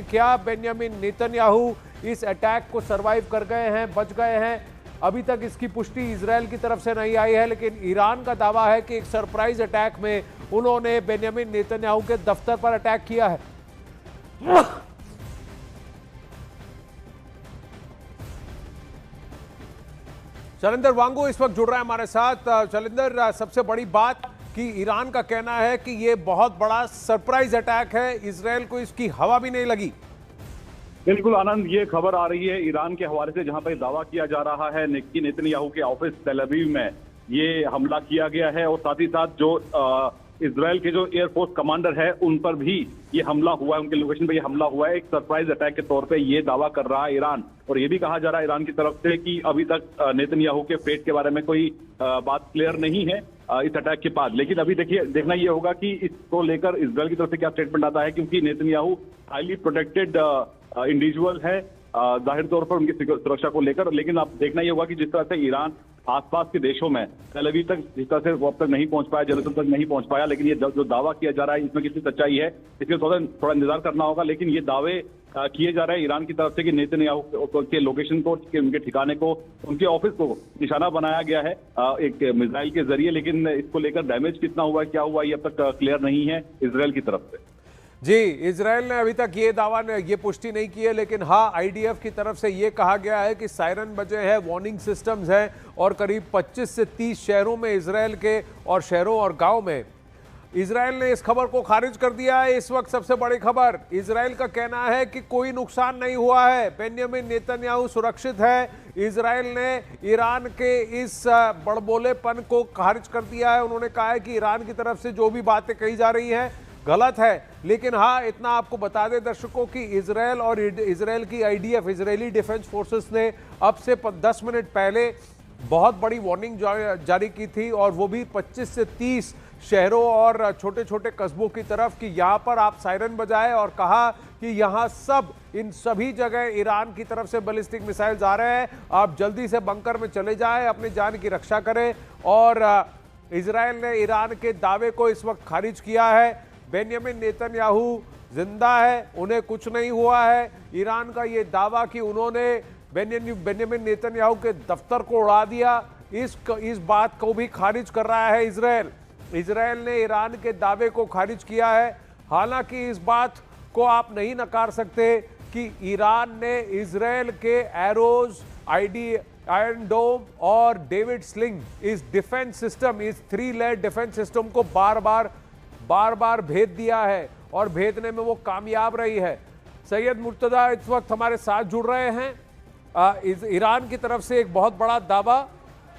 क्या Benjamin Netanyahu इस attack को सरवाइव कर गए हैं, बच गए हैं? अभी तक इसकी पुष्टि इजरायल की तरफ से नहीं आई है, लेकिन ईरान का दावा है कि एक सरप्राइज अटैक में उन्होंने बेंयामिन नेतन्याहू के दफ्तर पर अटैक किया है। शैलेंद्र वांगू इस वक्त जुड़ रहा है हमारे साथ। शैलेंद्र, सबसे बड़ी बात कि ईरान का कहना है कि यह बहुत बड़ा सरप्राइज अटैक है, इजरायल को इसकी हवा भी नहीं लगी। बिल्कुल आनंद, ये खबर आ रही है ईरान के हवाले से, जहां पर दावा किया जा रहा है कि नेतन्याहू के ऑफिस तेल अवीव में ये हमला किया गया है और साथ ही साथ जो इजरायल के जो एयरफोर्स कमांडर है उन पर भी ये हमला हुआ है, उनके लोकेशन पर ये हमला हुआ है। एक सरप्राइज अटैक के तौर पे ये दावा कर रहा है ईरान। और ये भी कहा जा रहा है ईरान की तरफ से कि अभी तक नेतन्याहू के फेट के बारे में कोई बात क्लियर नहीं है इस अटैक के बाद। लेकिन अभी देखना ये होगा कि इसको लेकर इजरायल की तरफ से क्या स्टेटमेंट आता है, क्योंकि नेतन्याहू हाईली प्रोटेक्टेड इंडिविजुअल है जाहिर तौर पर उनकी सुरक्षा को लेकर। लेकिन अब देखना यह होगा कि जिस तरह से ईरान आसपास के देशों में तेल अवीव तक जिस तरह से वो अब तक नहीं पहुंच पाया, जेरूसलम तक नहीं पहुंच पाया, लेकिन ये जो दावा किया जा रहा है इसमें कितनी सच्चाई है इसके थोड़ा इंतजार करना होगा। लेकिन ये दावे किए जा रहे हैं ईरान की तरफ से कि नेतन्याहू के लोकेशन को, उनके ठिकाने को, उनके ऑफिस को निशाना बनाया गया है एक मिसाइल के जरिए। लेकिन इसको लेकर डैमेज कितना हुआ, क्या हुआ, ये अब तक क्लियर नहीं है इजरायल की तरफ से। जी, इजरायल ने अभी तक ये पुष्टि नहीं की है, लेकिन हाँ, आईडीएफ की तरफ से ये कहा गया है कि सायरन बजे हैं, वार्निंग सिस्टम्स हैं और करीब 25 से 30 शहरों में इजरायल के और शहरों और गांव में इजरायल ने इस खबर को खारिज कर दिया है। इस वक्त सबसे बड़ी खबर, इजरायल का कहना है कि कोई नुकसान नहीं हुआ है, बेंयामिन नेतन्याहू सुरक्षित है। इजरायल ने ईरान के इस बड़बोलेपन को खारिज कर दिया है। उन्होंने कहा है कि ईरान की तरफ से जो भी बातें कही जा रही हैं गलत है। लेकिन हाँ, इतना आपको बता दें दर्शकों की इजरायल और इजरायल की आईडीएफ, इजरायली डिफेंस फोर्सेस ने अब से 10 मिनट पहले बहुत बड़ी वार्निंग जारी की थी, और वो भी 25 से 30 शहरों और छोटे छोटे कस्बों की तरफ कि यहाँ पर आप सायरन बजाएं, और कहा कि यहाँ इन सभी जगह ईरान की तरफ से बैलिस्टिक मिसाइल्स आ रहे हैं, आप जल्दी से बंकर में चले जाएं, अपनी जान की रक्षा करें। और इजरायल ने ईरान के दावे को इस वक्त खारिज किया है। बेंयामिन नेतन्याहू जिंदा है, उन्हें कुछ नहीं हुआ है। ईरान का ये दावा कि उन्होंने बेंयामिन नेतन्याहू के दफ्तर को उड़ा दिया, इस बात को भी खारिज कर रहा है इजरायल। इजरायल ने ईरान के दावे को खारिज किया है। हालांकि इस बात को आप नहीं नकार सकते कि ईरान ने इजरायल के एरोज, आयरन डोम और डेविड स्लिंग, इस डिफेंस सिस्टम, इस 3 लेयर डिफेंस सिस्टम को बार बार भेद दिया है, और भेदने में वो कामयाब रही है। सैयद मुर्तजा इस वक्त हमारे साथ जुड़ रहे हैं। ईरान की तरफ से एक बहुत बड़ा दावा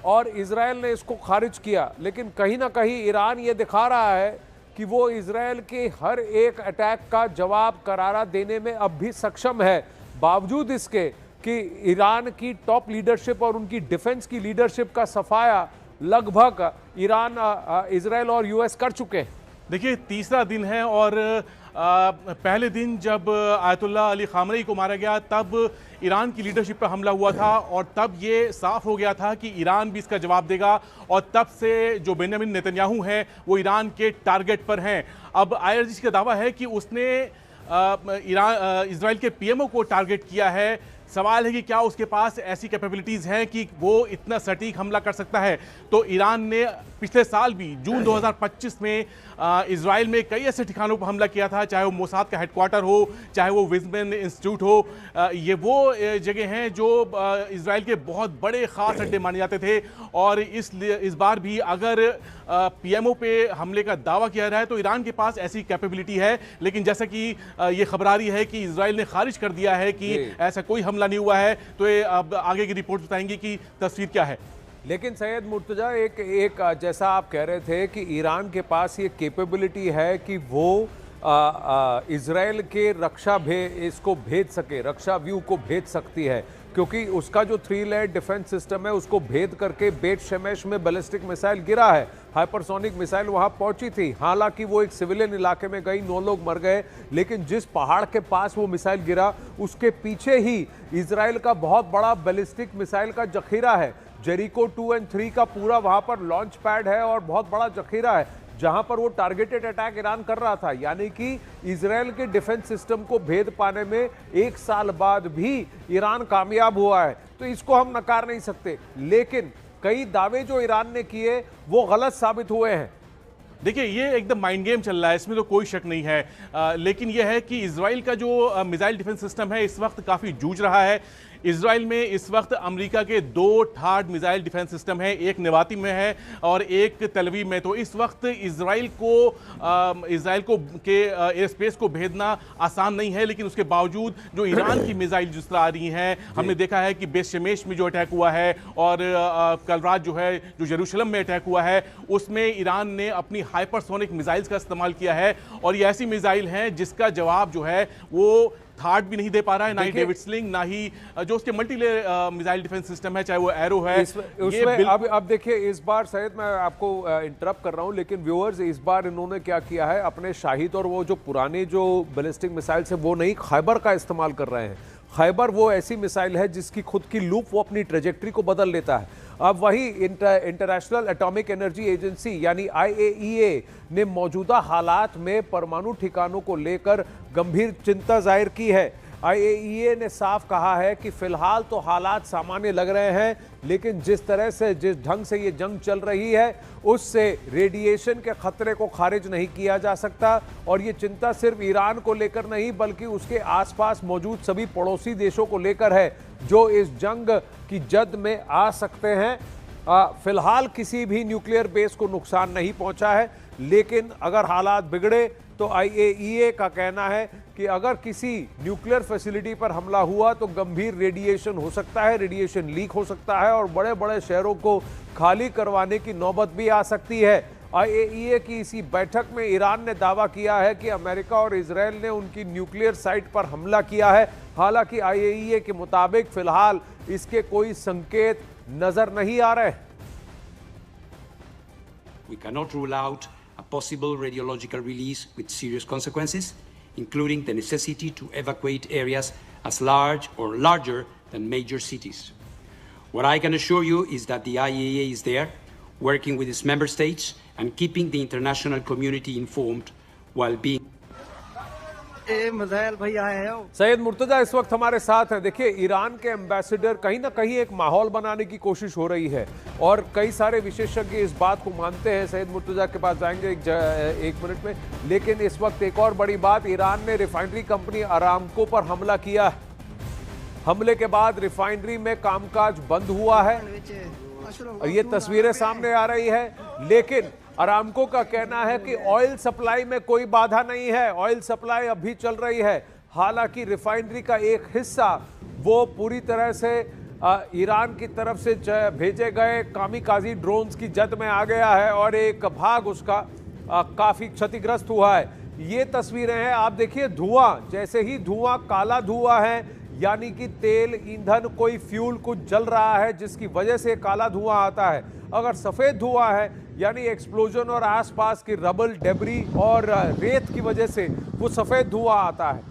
और इजरायल ने इसको खारिज किया, लेकिन कहीं ना कहीं ईरान ये दिखा रहा है कि वो इजरायल के हर एक अटैक का जवाब करारा देने में अब भी सक्षम है, बावजूद इसके कि ईरान की टॉप लीडरशिप और उनकी डिफेंस की लीडरशिप का सफाया लगभग इजरायल और यूएस कर चुके हैं। देखिए, तीसरा दिन है और पहले दिन जब आयतुल्लाह अली खामनेई को मारा गया तब ईरान की लीडरशिप पर हमला हुआ था, और तब ये साफ हो गया था कि ईरान भी इसका जवाब देगा, और तब से जो बेंयामिन नेतन्याहू हैं वो ईरान के टारगेट पर हैं। अब आईआरजीसी का दावा है कि उसने इजराइल के पीएमओ को टारगेट किया है। सवाल है कि क्या उसके पास ऐसी कैपेबिलिटीज़ हैं कि वो इतना सटीक हमला कर सकता है। तो ईरान ने पिछले साल भी जून 2025 में इजराइल में कई ऐसे ठिकानों पर हमला किया था, चाहे वो मोसाद का हेडक्वार्टर हो, चाहे वो विजमेन इंस्टीट्यूट हो। ये वो जगह हैं जो इजराइल के बहुत बड़े ख़ास अड्डे माने जाते थे। और इस बार भी अगर पीएमओ पे हमले का दावा किया रहा है तो ईरान के पास ऐसी कैपेबिलिटी है। लेकिन जैसा कि ये खबर आ रही है कि इजराइल ने खारिज कर दिया है कि ऐसा कोई हमला नहीं हुआ है, तो ये अब आगे की रिपोर्ट बताएंगी कि तस्वीर क्या है। लेकिन सैयद मुर्तजा, एक जैसा आप कह रहे थे कि ईरान के पास ये कैपेबिलिटी है कि वो इजराइल के इसको भेज सके, रक्षा व्यू को भेज सकती है, क्योंकि उसका जो 3 लेयर डिफेंस सिस्टम है उसको भेद करके बेट शेमेश में बैलिस्टिक मिसाइल गिरा है, हाइपरसोनिक मिसाइल वहां पहुंची थी। हालांकि वो एक सिविलियन इलाके में गई, 9 लोग मर गए, लेकिन जिस पहाड़ के पास वो मिसाइल गिरा उसके पीछे ही इजराइल का बहुत बड़ा बैलिस्टिक मिसाइल का जखीरा है। जेरिको 2 और 3 का पूरा वहां पर लॉन्च पैड है और बहुत बड़ा जखीरा है। जहां पर वो टारगेटेड अटैक ईरान कर रहा था, यानी कि इजराइल के डिफेंस सिस्टम को भेद पाने में 1 साल बाद भी ईरान कामयाब हुआ है। तो इसको हम नकार नहीं सकते, लेकिन कई दावे जो ईरान ने किए वो गलत साबित हुए हैं। देखिए, ये एकदम माइंड गेम चल रहा है, इसमें तो कोई शक नहीं है। लेकिन यह है कि इजराइल का जो मिसाइल डिफेंस सिस्टम है इस वक्त काफ़ी जूझ रहा है। इजराइल में इस वक्त अमेरिका के 2 ठाड मिसाइल डिफेंस सिस्टम है, एक नेवाती में है और एक तेल अवीव में। तो इस वक्त इजराइल को के एयर स्पेस को भेदना आसान नहीं है, लेकिन उसके बावजूद जो ईरान की मिसाइल जिस तरह आ रही हैं, हमने देखा है कि बेस शेमेश में जो अटैक हुआ है और कल रात जो है जो यरूशलेम में अटैक हुआ है, उसमें ईरान ने अपनी हाइपरसोनिक मिसाइल्स का इस्तेमाल किया है। और ये ऐसी मिसाइल हैं जिसका जवाब जो है वो थार्ड भी नहीं दे पा रहा है, ना ही डेविड स्लिंग, ना ही जो उसके multi layer missile defence system है, चाहे वो एरो है। उसमें अब देखिए, इस बार शायद मैं आपको इंटरप्ट कर रहा हूं, लेकिन व्यूअर्स, इस बार इन्होंने क्या किया है, अपने शाहिद और वो जो पुराने जो बैलिस्टिक मिसाइल है वो नहीं, खैबर का इस्तेमाल कर रहे हैं। खैबर वो ऐसी मिसाइल है जिसकी खुद की लूप वो अपनी ट्रेजेक्ट्री को बदल लेता है। अब वही इंटरनेशनल एटॉमिक एनर्जी एजेंसी यानी IAEA ने मौजूदा हालात में परमाणु ठिकानों को लेकर गंभीर चिंता जाहिर की है। IAEA ने साफ कहा है कि फिलहाल तो हालात सामान्य लग रहे हैं, लेकिन जिस तरह से जिस ढंग से ये जंग चल रही है उससे रेडिएशन के खतरे को खारिज नहीं किया जा सकता। और ये चिंता सिर्फ ईरान को लेकर नहीं बल्कि उसके आसपास मौजूद सभी पड़ोसी देशों को लेकर है जो इस जंग की जद में आ सकते हैं। फिलहाल किसी भी न्यूक्लियर बेस को नुकसान नहीं पहुंचा है, लेकिन अगर हालात बिगड़े तो IAEA का कहना है कि अगर किसी न्यूक्लियर फैसिलिटी पर हमला हुआ तो गंभीर रेडिएशन हो सकता है, रेडिएशन लीक हो सकता है और बड़े बड़े शहरों को खाली करवाने की नौबत भी आ सकती है। IAEA की इसी बैठक में ईरान ने दावा किया है कि अमेरिका और इजराइल ने उनकी न्यूक्लियर साइट पर हमला किया है। हालांकि IAEA के मुताबिक फिलहाल इसके कोई संकेत नजर नहीं आ रहे। We cannot rule out a possible radiological release with serious consequences, including the necessity to evacuate areas as large or larger than major cities. What I can assure you is that the IAEA is there, working with its member states and keeping the international community informed while being Syed Murtaza इस वक्त हमारे साथ हैं। देखिए, Iran के ambassador कहीं ना कहीं एक माहौल बनाने की कोशिश हो रही है और कई सारे विशेषज्ञ इस बात को मानते हैं। सैयद मुर्तजा के पास जाएंगे एक मिनट में, लेकिन इस वक्त एक और बड़ी बात, ईरान ने रिफाइनरी कंपनी अरामको पर हमला किया है। हमले के बाद रिफाइनरी में कामकाज बंद हुआ है और ये तस्वीरें सामने आ रही है, लेकिन अरामको का कहना है कि ऑयल सप्लाई में कोई बाधा नहीं है, ऑयल सप्लाई अभी चल रही है। हालांकि रिफाइनरी का एक हिस्सा वो पूरी तरह से ईरान की तरफ से भेजे गए कामिकाजी ड्रोन्स की जद में आ गया है और एक भाग उसका काफी क्षतिग्रस्त हुआ है। ये तस्वीरें हैं, आप देखिए, धुआं, जैसे ही धुआं काला धुआं है यानी कि तेल, ईंधन, कोई फ्यूल कुछ जल रहा है जिसकी वजह से काला धुआं आता है। अगर सफेद धुआं है यानी एक्सप्लोजन और आसपास की रबल, डेब्री और रेत की वजह से वो सफेद धुआं आता है।